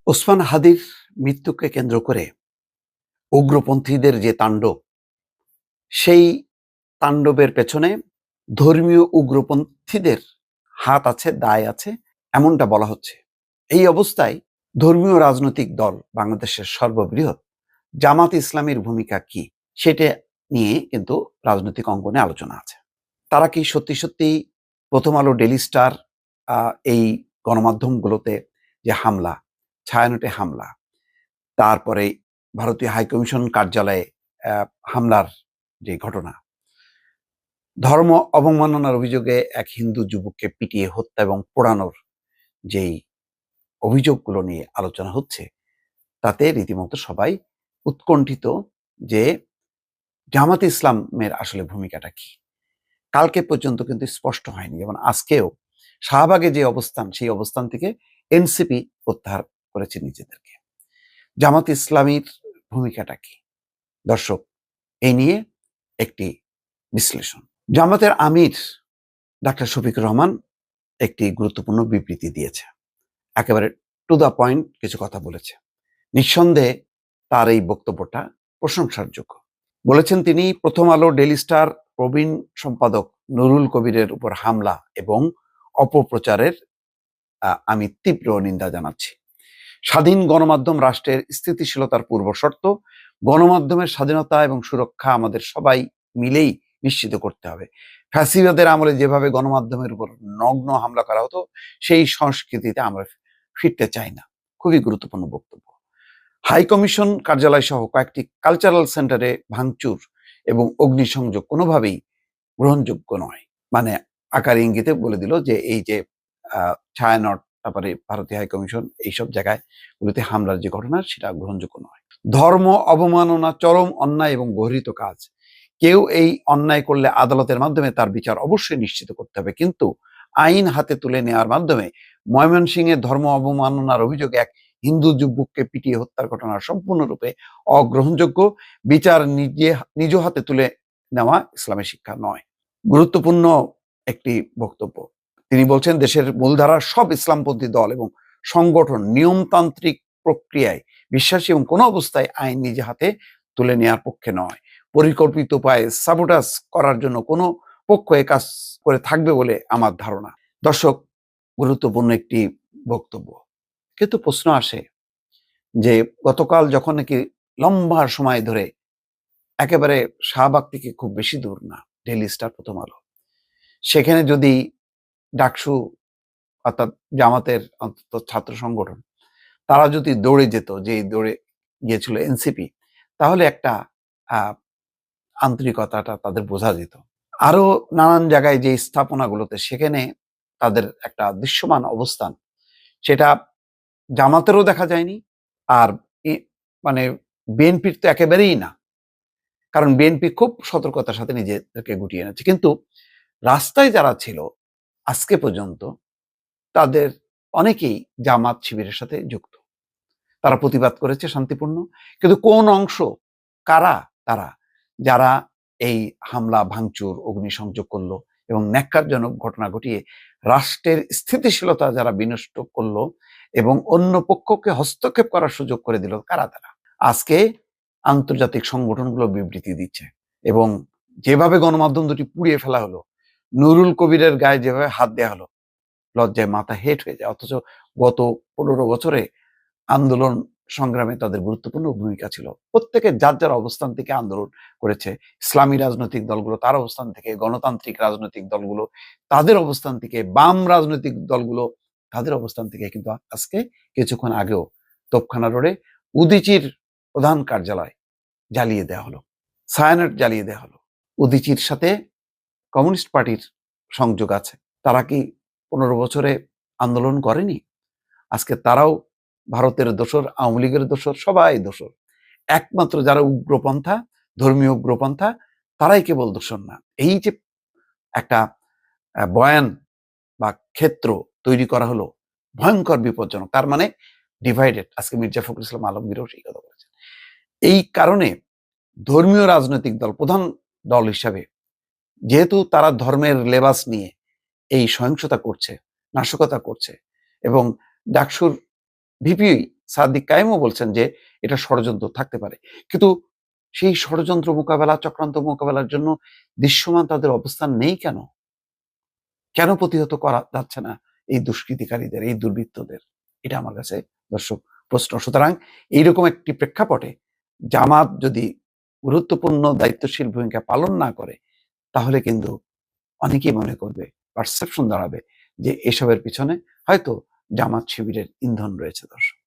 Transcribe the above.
ওসমান হাদির মৃত্যুকে কেন্দ্র করে উগ্রপন্থীদের যে তাণ্ডব, সেই তাণ্ডবের পেছনে ধর্মীয় উগ্রপন্থীদের হাত আছে, দায় আছে, এমনটা বলা হচ্ছে। এই অবস্থায় ধর্মীয় রাজনৈতিক দল বাংলাদেশের সর্ববৃহৎ জামাত ইসলামীর ভূমিকা কি, সেটা নিয়ে কিন্তু রাজনৈতিক অঙ্গনে আলোচনা আছে। তারা কি সত্যি সত্যি প্রথম আলো, ডেইলি স্টার, এই গণমাধ্যমগুলোতে যে হামলা, ছায়ানটে হামলা, তারপরে ভারতীয় হাইকমিশন কার্যালয়ে হামলার যে ঘটনা, ধর্ম অবমাননার অভিযোগে এক হিন্দু যুবককে পিটিয়ে হত্যা এবং পোড়ানোর যেই অভিযোগগুলো নিয়ে আলোচনা হচ্ছে, তাতে রীতিমতো সবাই উৎকণ্ঠিত যে জামাত ইসলামের আসলে ভূমিকাটা কি। কালকে পর্যন্ত কিন্তু স্পষ্ট হয়নি। যেমন আজকেও শাহবাগে যে অবস্থান, সেই অবস্থান থেকে এনসিপি প্রত্যাহার করেছে নিজেদেরকে। জামাত ইসলামীর ভূমিকাটা কি? দর্শক, এই নিয়ে একটি বিশ্লেষণ। জামাতের আমির ডাক্তার শফিকুর রহমান একটি গুরুত্বপূর্ণ বিবৃতি দিয়েছে। একেবারে টু দ্য পয়েন্ট কিছু কথা বলেছে। নিঃসন্দেহে তার এই বক্তব্যটা প্রশংসার যোগ্য। বলেছেন তিনি, প্রথম আলো, ডেইলি স্টার প্রবীণ সম্পাদক নুরুল কবিরের উপর হামলা এবং অপপ্রচারের আমি তীব্র নিন্দা জানাচ্ছি। স্বাধীন গণমাধ্যম রাষ্ট্রের স্থিতিশীলতার পূর্বশর্ত। গণমাধ্যমের স্বাধীনতা এবং সুরক্ষা আমাদের সবাই মিলেই নিশ্চিত করতে হবে। ফ্যাসিবাদের আমলে যেভাবে গণমাধ্যমের উপর নগ্ন হামলা করা হতো, সেই সংস্কৃতিতে আমরা ফিরতে চাই না। খুবই গুরুত্বপূর্ণ বক্তব্য। হাই কমিশন কার্যালয় সহ কয়েকটি কালচারাল সেন্টারে ভাঙচুর এবং অগ্নিসংযোগ কোনোভাবেই গ্রহণযোগ্য নয়। মানে আকার ইঙ্গিতে বলে দিল যে এই যে ছায়ানট, তারপরে ভারতীয় হাই কমিশন, এইসব জায়গায় গুলোতে হামলার যে ঘটনা, সেটা গ্রহণযোগ্য নয়। ধর্ম অবমাননা চরম অন্যায় এবং গর্হিত কাজ। কেউ এই অন্যায় করলে আদালতের মাধ্যমে তার বিচার অবশ্যই নিশ্চিত করতে হবে, কিন্তু আইন হাতে তুলে নেওয়ার মাধ্যমে ময়মনসিংহে ধর্ম অবমাননার অভিযোগে এক হিন্দু যুবককে পিটিয়ে হত্যার ঘটনা সম্পূর্ণরূপে অগ্রহণযোগ্য। বিচার নিজ হাতে তুলে নেওয়া ইসলামের শিক্ষা নয়। গুরুত্বপূর্ণ একটি বক্তব্য। তিনি বলছেন, দেশের মূলধারার সব ইসলামপন্থী দল এবং সংগঠন নিয়মতান্ত্রিক প্রক্রিয়ায় বিশ্বাসী এবং কোনো অবস্থায় আইন নিজে হাতে তুলে নেওয়ার পক্ষে নয়। পরিকল্পিত উপায়ে সাবোটাজ করার জন্য কোনো পক্ষ এ কাজ করে থাকবে বলে আমার ধারণা। দর্শক, গুরুত্বপূর্ণ একটি বক্তব্য। কিন্তু প্রশ্ন আসে যে গতকাল যখন নাকি লম্বা সময় ধরে, একেবারে শাহবাগ থেকে খুব বেশি দূর না, ডেইলি স্টার, প্রথম আলো, সেখানে যদি ডাকসু অর্থাৎ জামাতের অন্তত ছাত্র সংগঠন, তারা যদি দৌড়ে যেত, যে দৌড়ে গিয়েছিল এনসিপি, তাহলে একটা আন্তরিকতাটা তাদের বোঝা যেত। আরো নানান জায়গায় যে স্থাপনাগুলোতে, সেখানে তাদের একটা দৃশ্যমান অবস্থান, সেটা জামাতেরও দেখা যায়নি। আর মানে বিএনপির তো একেবারেই না, কারণ বিএনপি খুব সতর্কতার সাথে নিজেদেরকে গুটিয়ে এনেছে। কিন্তু রাস্তায় যারা ছিল আজকে পর্যন্ত, তাদের অনেকেই জামাত শিবিরের সাথে যুক্ত। তারা প্রতিবাদ করেছে শান্তিপূর্ণ। কিন্তু কোন অংশ, কারা তারা, যারা এই হামলা, ভাঙচুর, অগ্নিসংযোগ করলো এবং ন্যাক্কারজনক ঘটনা ঘটিয়ে রাষ্ট্রের স্থিতিশীলতা যারা বিনষ্ট করলো এবং অন্য পক্ষকে হস্তক্ষেপ করার সুযোগ করে দিল, কারা তারা? আজকে আন্তর্জাতিক সংগঠনগুলো বিবৃতি দিচ্ছে এবং যেভাবে গণমাধ্যম দুটি পুড়িয়ে ফেলা হলো, নুরুল কবিরের গায়ে যেভাবে হাত দেওয়া হলো, লজ্জায় মাথা হেট হয়ে যায়। অথচ গত 15 বছরে আন্দোলন সংগ্রামে তাদের গুরুত্বপূর্ণ ভূমিকা ছিল। প্রত্যেকে যার যার অবস্থান থেকে আন্দোলন করেছে। ইসলামী রাজনৈতিক দলগুলো তার অবস্থান থেকে, গণতান্ত্রিক রাজনৈতিক দলগুলো তাদের অবস্থান থেকে, বাম রাজনৈতিক দলগুলো তাদের অবস্থান থেকে। কিন্তু আজকে কিছুক্ষণ আগেও তোপখানা রোডে উদীচীর প্রধান কার্যালয় জ্বালিয়ে দেওয়া হলো, ছায়ানট জ্বালিয়ে দেওয়া হলো। উদীচীর সাথে কমিউনিস্ট পার্টির সংযোগ আছে। তারা কি 15 বছরে আন্দোলন করেনি? আজকে তারাও ভারতের দোসর, আওয়ামী লীগের দোসর, সবাই দোসর। একমাত্র যারা উগ্রপন্থা, ধর্মীয় উগ্রপন্থা, তারাই কেবল দোসর না। এই যে একটা বয়ান বা ক্ষেত্র তৈরি করা হলো, ভয়ঙ্কর বিপজ্জনক। তার মানে ডিভাইডেড। আজকে মির্জা ফখরুল ইসলাম আলমগীরও সেই কথা বলেছেন। এই কারণে ধর্মীয় রাজনৈতিক দল, প্রধান দল হিসাবে, যেহেতু তারা ধর্মের লেবাস নিয়ে এই সহিংসতা করছে, নাশকতা করছে, এবং ডাকসুর ভিপি সাদিক কায়েমও বলছেন যে এটা ষড়যন্ত্র থাকতে পারে, কিন্তু সেই ষড়যন্ত্র মোকাবেলা, চক্রান্ত মোকাবেলার জন্য দৃশ্যমান তাদের অবস্থান নেই কেন? কেন প্রতিহত করা যাচ্ছে না এই দুষ্কৃতিকারীদের, এই দুর্বৃত্তদের? এটা আমার কাছে দর্শক প্রশ্ন। সুতরাং এইরকম একটি প্রেক্ষাপটে জামাত যদি গুরুত্বপূর্ণ দায়িত্বশীল ভূমিকা পালন না করে, তাহলে কিন্তু অনেকেই মনে করবে, পারসেপশন দাঁড়াবে যে এসবের পিছনে হয়তো জামাত শিবিরের ইন্ধন রয়েছে দর্শক।